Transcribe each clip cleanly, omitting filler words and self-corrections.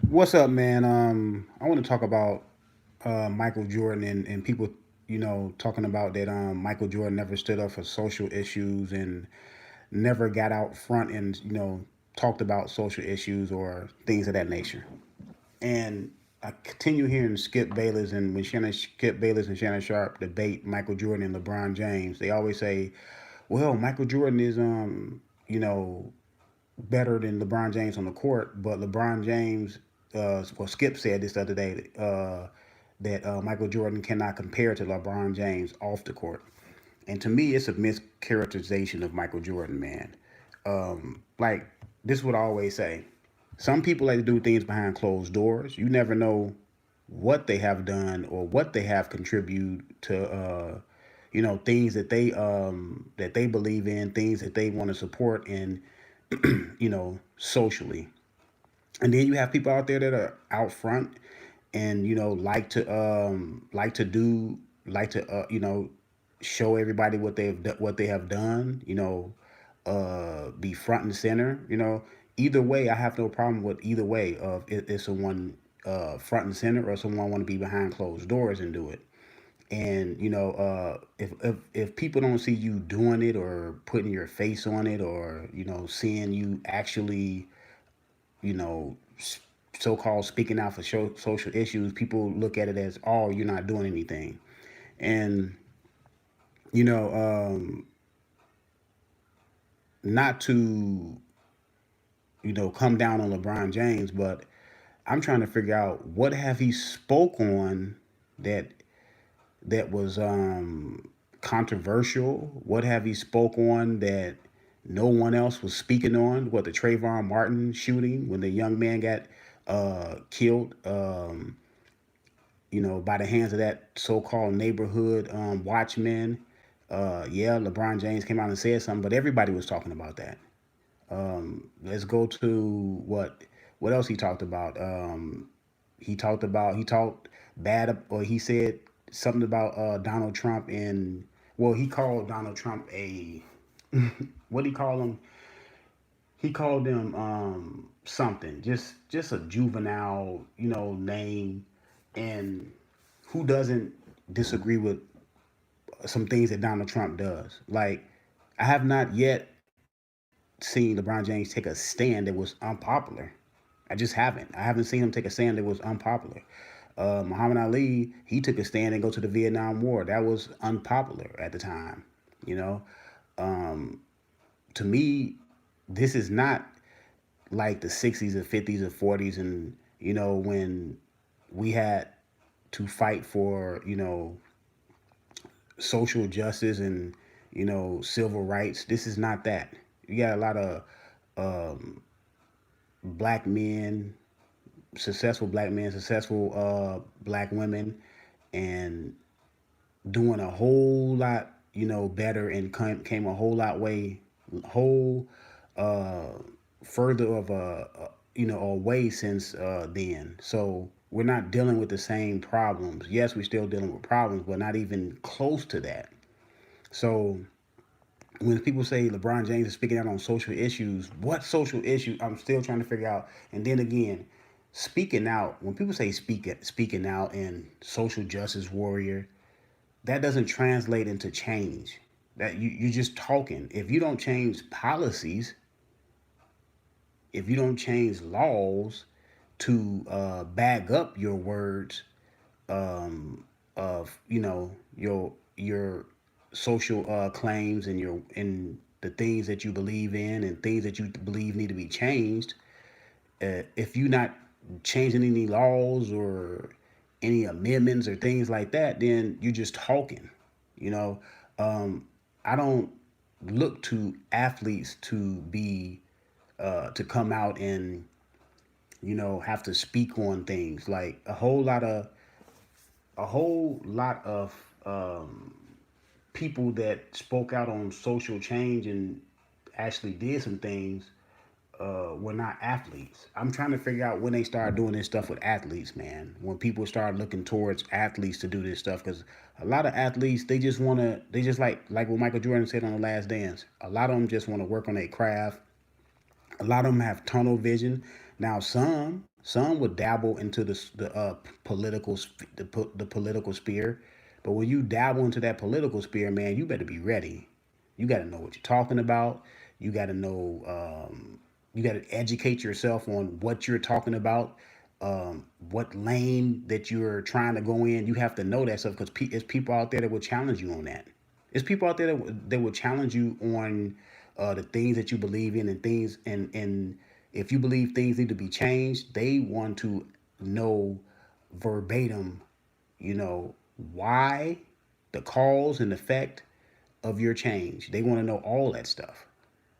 What's up, man? I want to talk about Michael Jordan and people, talking about that Michael Jordan never stood up for social issues and never got out front and talked about social issues or things of that nature. And I continue hearing Skip Bayless and when Skip Bayless and Shannon Sharp debate Michael Jordan and LeBron James, they always say, "Well, Michael Jordan is you know, better than LeBron James on the court, but LeBron James, well, Skip said this the other day that Michael Jordan cannot compare to LeBron James off the court. And to me, it's a mischaracterization of Michael Jordan, man. Like, this is what I always say. Some people like to do things behind closed doors. You never know what they have done or what they have contributed to things that they believe in, things that they want to support and socially. And then you have people out there that are out front and like to show everybody what they have done, be front and center, either way. I have no problem with either way of if someone front and center or someone want to be behind closed doors and do it. And if people don't see you doing it or putting your face on it or seeing you actually you know so-called speaking out for social issues, people look at it as, oh, you're not doing anything. And you know not to come down on LeBron James, but I'm trying to figure out what have he spoke on that was controversial. What have he spoke on that no one else was speaking on? What, the Trayvon Martin shooting when the young man got killed, by the hands of that so-called neighborhood watchman. Yeah, LeBron James came out and said something, but everybody was talking about that. Let's go to what else he talked about. He talked bad, or he said something about Donald Trump, and well, he called Donald Trump a what did he call him? He called him something, just a juvenile, name. And who doesn't disagree with some things that Donald Trump does? Like, I have not yet seen LeBron James take a stand that was unpopular. I just haven't. I haven't seen him take a stand that was unpopular. Muhammad Ali, he took a stand and go to the Vietnam War. That was unpopular at the time. You know, um, to me, this is not like the '60s or '50s or '40s, and when we had to fight for social justice and civil rights. This is not that. You got a lot of um, black men, successful black women, and doing a whole lot, better, and came a whole lot whole uh, further of a way since then. So we're not dealing with the same problems. Yes, we're still dealing with problems, but not even close to that. So when people say LeBron James is speaking out on social issues, what social issue? I'm still trying to figure out. And then again, speaking out. When people say speaking out and social justice warrior, that doesn't translate into change. That you're just talking. If you don't change policies, if you don't change laws to back up your words, of your social claims and the things that you believe in and things that you believe need to be changed, if you're not changing any laws or any amendments or things like that, then you're just talking. You know, um, I don't look to athletes to come out and have to speak on things like a whole lot of people that spoke out on social change and actually did some things were not athletes. I'm trying to figure out when they started doing this stuff with athletes, man. When people start looking towards athletes to do this stuff, because a lot of athletes they just like what Michael Jordan said on The Last Dance. A lot of them just want to work on their craft. A lot of them have tunnel vision. Now, Some would dabble into the political sphere, but when you dabble into that political sphere, man, you better be ready. You got to know what you're talking about. You got to know. You got to educate yourself on what you're talking about, what lane that you're trying to go in. You have to know that stuff because it's people out there that will challenge you on that. There's people out there that will challenge you on the things that you believe in and things and if you believe things need to be changed, they want to know verbatim, you know, why, the cause and effect of your change. They want to know all that stuff.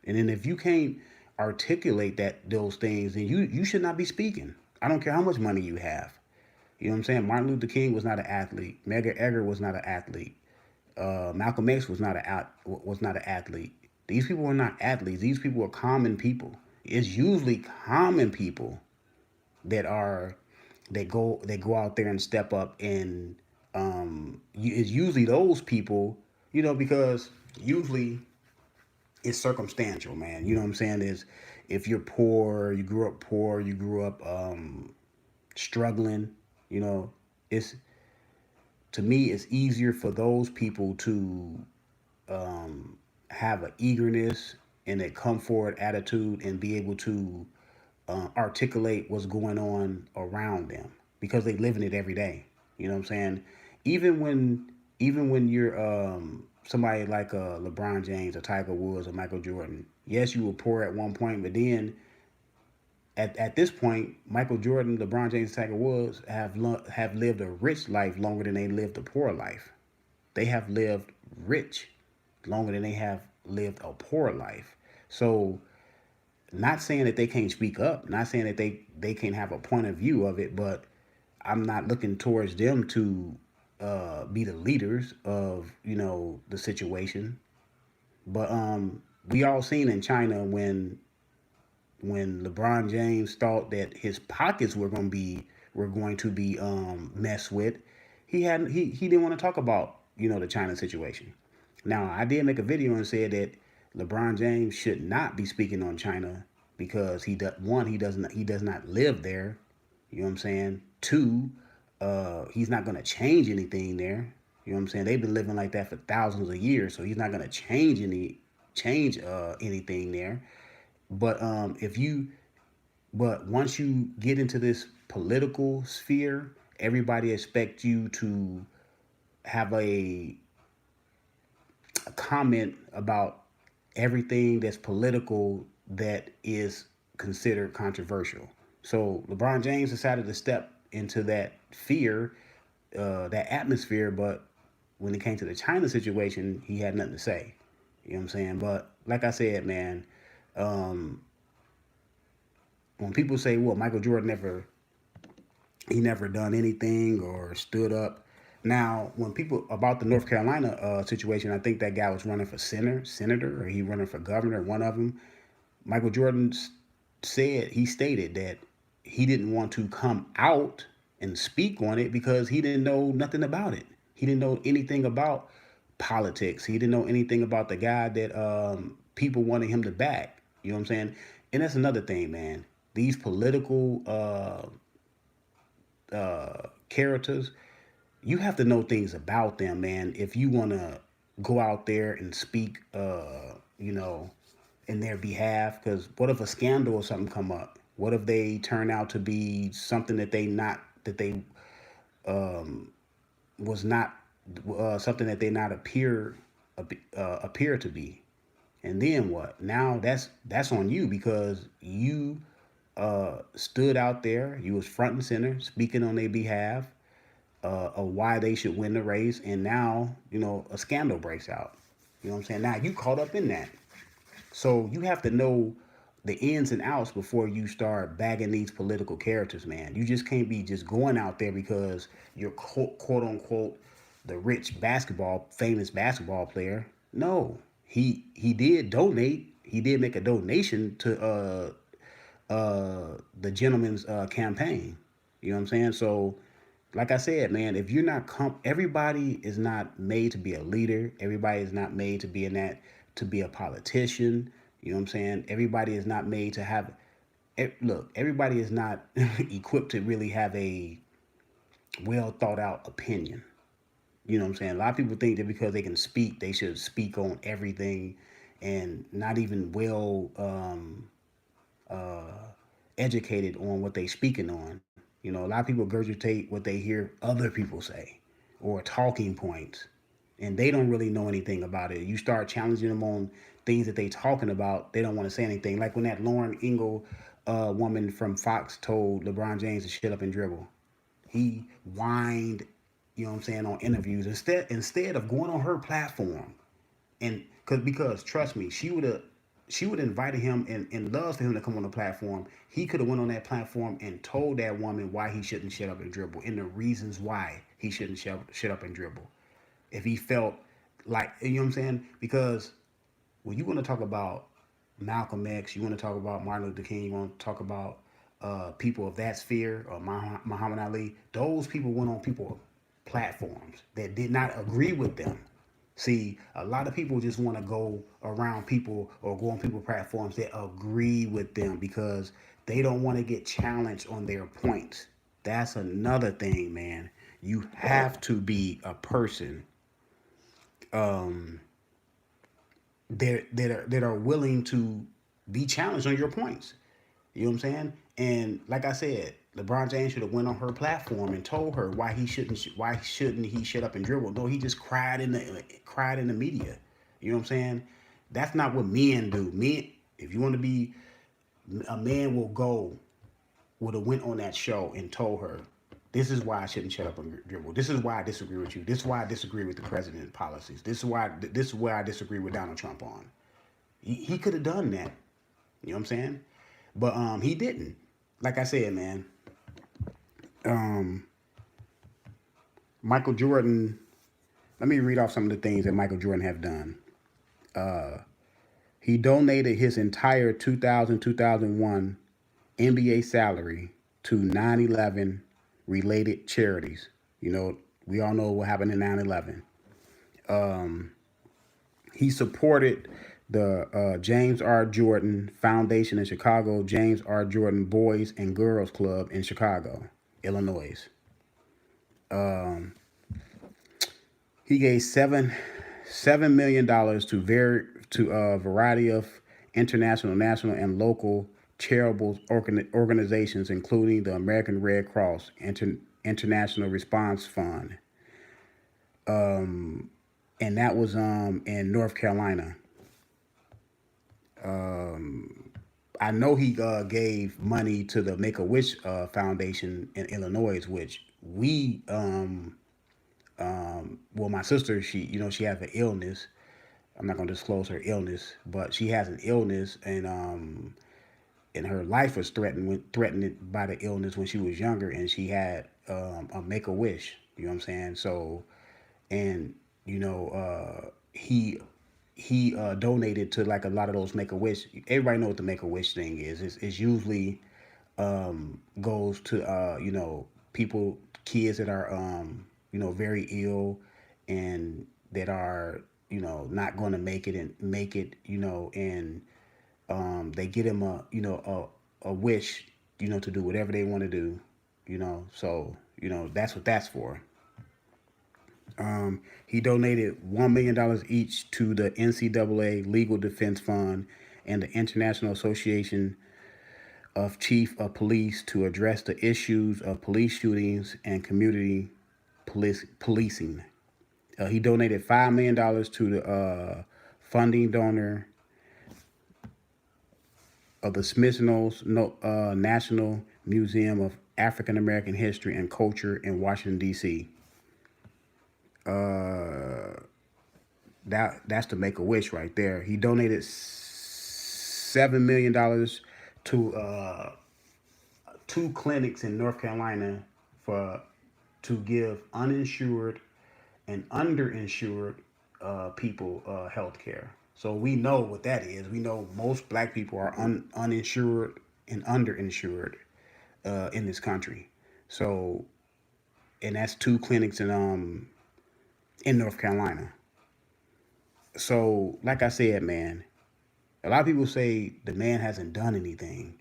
And then if you can't articulate those things, then you should not be speaking. I don't care how much money you have. You know what I'm saying? Martin Luther King was not an athlete. Medgar Evers was not an athlete. Malcolm X was not an athlete. These people were not athletes. These people were common people. It's usually common people that are that go out there and step up, and it's usually those people, you know, because usually it's circumstantial, man. You know what I'm saying? Is if you're poor, you grew up struggling, you know, it's to me it's easier for those people to have an eagerness and a come forward attitude and be able to articulate what's going on around them because they live in it every day. You know what I'm saying? Even when even when you're somebody like LeBron James or Tiger Woods or Michael Jordan, yes, you were poor at one point, but then at this point, Michael Jordan, LeBron James, Tiger Woods have lived a rich life longer than they lived a poor life. They have lived rich longer than they have lived a poor life. So, not saying that they can't speak up, not saying that they can't have a point of view of it, but I'm not looking towards them to be the leaders of the situation. But we all seen in China when LeBron James thought that his pockets were going to be messed with, he didn't want to talk about the China situation. Now I did make a video and said that LeBron James should not be speaking on China because he does not live there. You know what I'm saying? Two, he's not going to change anything there. You know what I'm saying? They've been living like that for thousands of years, so he's not going to change anything there. But if you but once you get into this political sphere, everybody expects you to have a comment about everything that's political that is considered controversial. So LeBron James decided to step into that that atmosphere, but when it came to the China situation, he had nothing to say. You know what I'm saying? But like I said, man, um, when people say, "Well, Michael Jordan never done anything or stood up." Now, when people about the North Carolina situation, I think that guy was running for senator, or he running for governor, one of them. Michael Jordan stated that he didn't want to come out and speak on it because he didn't know nothing about it. He didn't know anything about politics. He didn't know anything about the guy that people wanted him to back. You know what I'm saying? And that's another thing, man. These political characters, you have to know things about them, man. If you want to go out there and speak, in their behalf, because what if a scandal or something come up? What if they turn out to be something that they was not something that they not appear to be? And then what? Now that's on you because you stood out there. You was front and center, speaking on their behalf of why they should win the race. And now a scandal breaks out. You know what I'm saying? Now you caught up in that. So you have to know the ins and outs before you start bagging these political characters, man. You just can't be just going out there because you're quote unquote the rich famous basketball player. No, he did donate. He did make a donation to the gentleman's campaign. You know what I'm saying? So, like I said, man, if you're not everybody is not made to be a leader. Everybody is not made to be a politician. You know what I'm saying? Everybody is not made to have look, everybody is not equipped to really have a well thought out opinion. You know what I'm saying? A lot of people think that because they can speak, they should speak on everything, and not even well educated on what they speaking on. You know, a lot of people regurgitate what they hear other people say or talking points, and they don't really know anything about it. You start challenging them on things that they talking about, they don't want to say anything. Like when that Lauren Ingle woman from Fox told LeBron James to shut up and dribble. He whined, you know what I'm saying, on interviews instead of going on her platform and because trust me, she would have invited him and loved for him to come on the platform. He could have went on that platform and told that woman why he shouldn't shut up and dribble and the reasons why he shouldn't shut up and dribble. If he felt like, you know what I'm saying, because when you want to talk about Malcolm X, you want to talk about Martin Luther King, you want to talk about people of that sphere or Muhammad Ali, those people went on people platforms that did not agree with them. See, a lot of people just want to go around people or go on people platforms that agree with them because they don't want to get challenged on their points. That's another thing, man. You have to be a person that are willing to be challenged on your points. You know what I'm saying? And like I said, LeBron James should have went on her platform and told her why shouldn't he shut up and dribble. No, he just cried in the media. You know what I'm saying? That's not what men do. Men, if you want to be a man, will go would have went on that show and told her, this is why I shouldn't shut up and dribble. This is why I disagree with you. This is why I disagree with the president's policies. This is where I disagree with Donald Trump on. He could have done that. You know what I'm saying? But he didn't. Like I said, man, um, Michael Jordan. Let me read off some of the things that Michael Jordan have done. He donated his entire 2000-2001 NBA salary to 9/11 related charities. You know, we all know what happened in 9/11. He supported the James R. Jordan Foundation in Chicago, James R. Jordan Boys and Girls Club in Chicago, Illinois. He gave $7 million to a variety of international, national, and local charitable organizations, including the American Red Cross International Response Fund, and that was in North Carolina. I know he gave money to the Make a Wish Foundation in Illinois, which well, my sister, she has an illness. I'm not going to disclose her illness, but she has an illness, and her life was threatened by the illness when she was younger, and she had a Make a Wish. You know what I'm saying? So, and you know, he donated to like a lot of those Make a Wish. Everybody know what the Make a Wish thing is. It's usually goes to people, kids that are very ill and that are not going to make it and make it and they get them a wish to do whatever they want to do, so that's what that's for. He donated $1 million each to the NCAA Legal Defense Fund and the International Association of Chief of Police to address the issues of police shootings and community policing. He donated $5 million to the funding donor of the Smithsonian National Museum of African American History and Culture in Washington, D.C. That's to make a wish right there. He donated $7 million to two clinics in North Carolina for to give uninsured and underinsured people health care. So we know what that is. We know most black people are uninsured and underinsured in this country. So, and that's two clinics in North Carolina. So, like I said, man, a lot of people say the man hasn't done anything.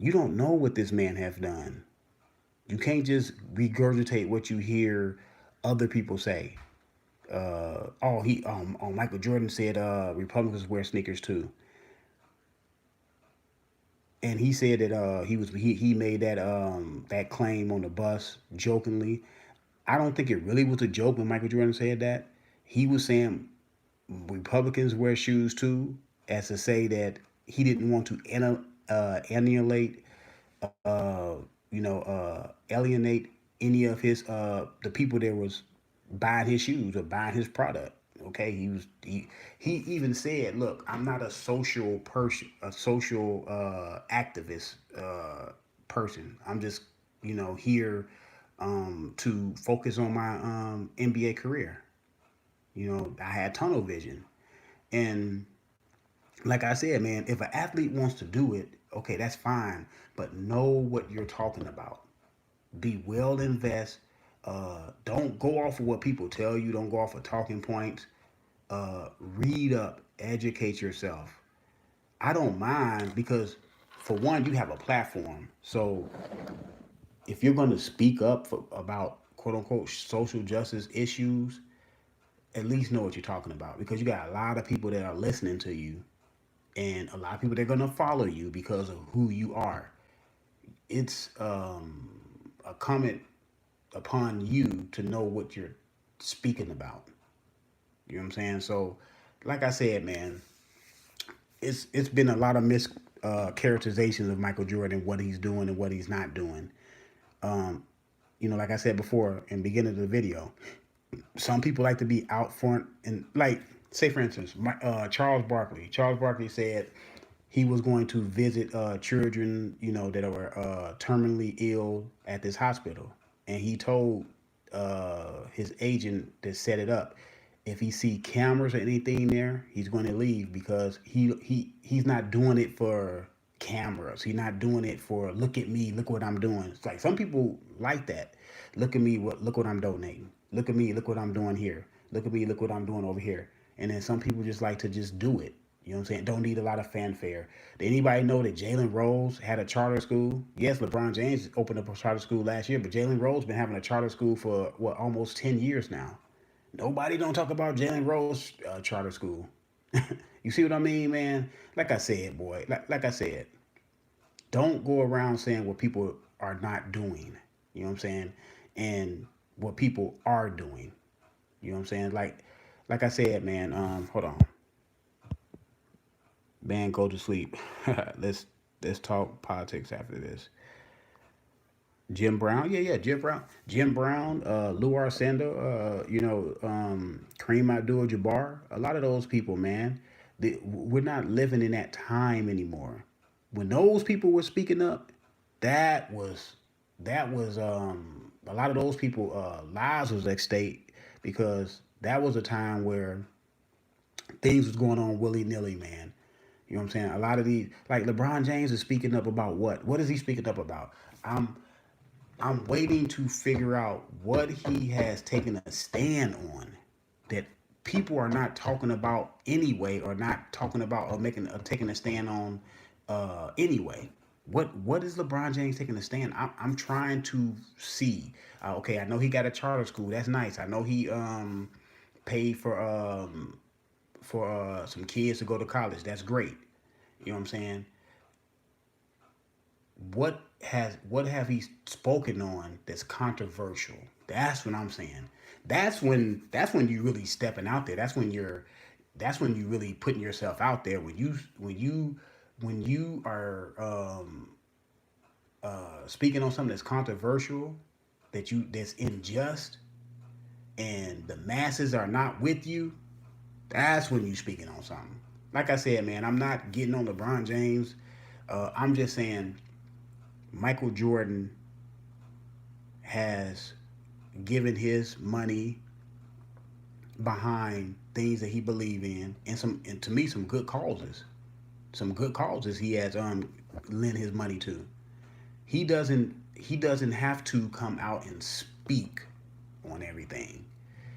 You don't know what this man have done. You can't just regurgitate what you hear other people say. Michael Jordan said Republicans wear sneakers too, and he said that he made that claim on the bus jokingly. I don't think it really was a joke when Michael Jordan said that. He was saying Republicans wear shoes too, as to say that he didn't want to annihilate, alienate any of his the people that was buying his shoes or buying his product. Okay, he even said, "Look, I'm not a social person, a social activist person. I'm just here to focus on my NBA career. I had tunnel vision, and like I said, man, if an athlete wants to do it, okay, that's fine, but know what you're talking about. Be well invest. Don't go off of what people tell you. Don't go off of talking points. Read up, educate yourself. I don't mind because, for one, you have a platform. So if you're going to speak up about quote unquote social justice issues, at least know what you're talking about because you got a lot of people that are listening to you and a lot of people that are going to follow you because of who you are. It's a comment upon you to know what you're speaking about. You know what I'm saying? So, like I said, man, it's been a lot of characterizations of Michael Jordan, what he's doing and what he's not doing. Um, like I said before in the beginning of the video, some people like to be out front and like, say for instance, Charles Barkley. Charles Barkley said he was going to visit children, that were terminally ill at this hospital, and he told his agent that set it up, if he see cameras or anything there, he's going to leave because he's not doing it for cameras. He's not doing it for look at me, look what I'm doing. It's like some people like that. Look at me, look what I'm donating. Look at me, look what I'm doing here. Look at me, look what I'm doing over here. And then some people just like to just do it. You know what I'm saying? Don't need a lot of fanfare. Did anybody know that Jalen Rose had a charter school? Yes, LeBron James opened up a charter school last year, but Jalen Rose been having a charter school for what, almost 10 years now. Nobody don't talk about Jalen Rose charter school. You see what I mean, man? Like I said, boy. Like I said, don't go around saying what people are not doing. You know what I'm saying? And what people are doing. You know what I'm saying? Like I said, man. Hold on, man. Go to sleep. let's let's talk politics after this. Jim Brown, yeah, Jim Brown, Lou Arcenda, Kareem Abdul-Jabbar. A lot of those people, man, we're not living in that time anymore. When those people were speaking up, that was a lot of those people lives was at stake because that was a time where things was going on willy nilly, man. You know what I'm saying? A lot of these, like LeBron James, is speaking up about what? What is he speaking up about? I'm I'm waiting to figure out what he has taken a stand on that people are not talking about anyway, or not talking about or making taking a stand on anyway. What is LeBron James taking a stand? I'm trying to see. Okay, I know he got a charter school. That's nice. I know he paid for some kids to go to college. That's great. You know what I'm saying? What have he spoken on that's controversial? That's what I'm saying. That's when you really stepping out there. That's when you really putting yourself out there. When you are speaking on something that's controversial, that's unjust, and the masses are not with you. That's when you speaking on something. Like I said, man, I'm not getting on LeBron James. I'm just saying Michael Jordan has given his money behind things that he believe in, and to me some good causes he has lent his money to. He doesn't have to come out and speak on everything,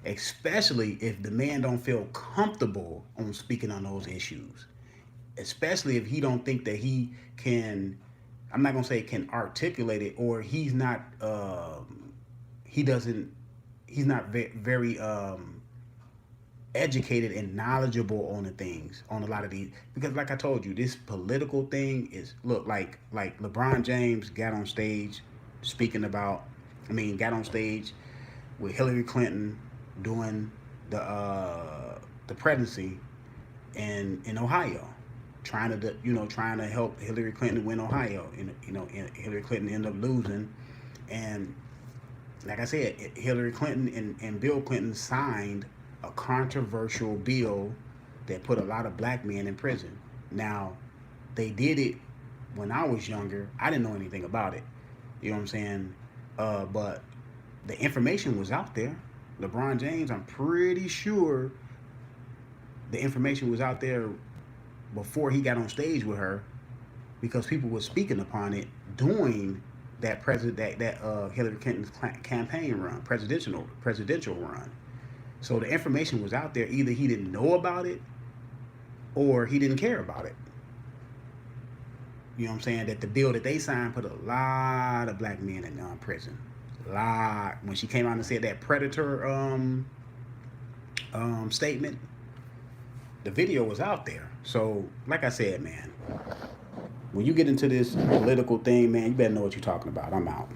especially if the man don't feel comfortable on speaking on those issues, especially if he don't think that he can I'm not gonna say can articulate it, or he doesn't he's not very educated and knowledgeable on the things, on a lot of these, because like I told you, this political thing is, look, like LeBron James got on stage speaking about, got on stage with Hillary Clinton doing the presidency in Ohio, trying to help Hillary Clinton win Ohio, and Hillary Clinton ended up losing. And like I said, Hillary Clinton and Bill Clinton signed a controversial bill that put a lot of black men in prison. Now, they did it when I was younger. I didn't know anything about it. You know what I'm saying? But the information was out there. LeBron James, I'm pretty sure the information was out there before he got on stage with her, because people were speaking upon it during that Hillary Clinton's campaign run, presidential run. So the information was out there. Either he didn't know about it or he didn't care about it. You know what I'm saying? That the bill that they signed put a lot of black men in prison. A lot. When she came out and said that predator statement, the video was out there. So, like I said, man, when you get into this political thing, man, you better know what you're talking about. I'm out.